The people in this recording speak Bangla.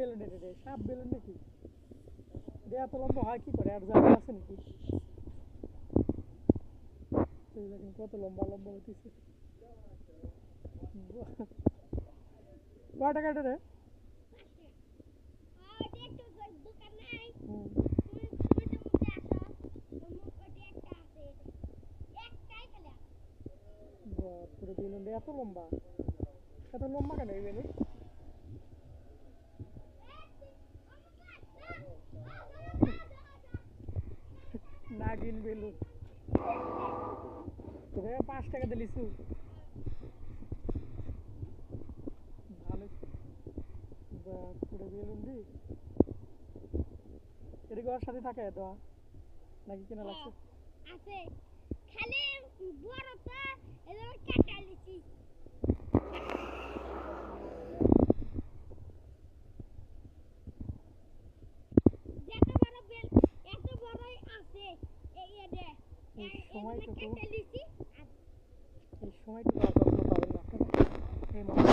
বেলুন রে, সাপ বেলুন নাকি? এটা এত লম্বা হয় কি করে? আর জায়গা আছে নাকি? এই দেখেন কত লম্বা লম্বা হইতেছে। কয় টাকা এটা রে? বাপরে বেলুনটা এত লম্বা, এত লম্বা কেন এই বেলুন? নাগিন বেলুন। 5 টাকা দিলিছু ভালো। বাপরে বেলুন দি এটা ঘর সাথে থাকে দেওয়া নাকি কেনা লাগছে? আছে খালি বড়টা এবার কাটা লিছি। যত বড় বেল এত বড়ই আছে এই এডে এই সময়টুকু কাটা লিছি। এই সময়টুকু আর কখনো পাবেন না আপনারা। এই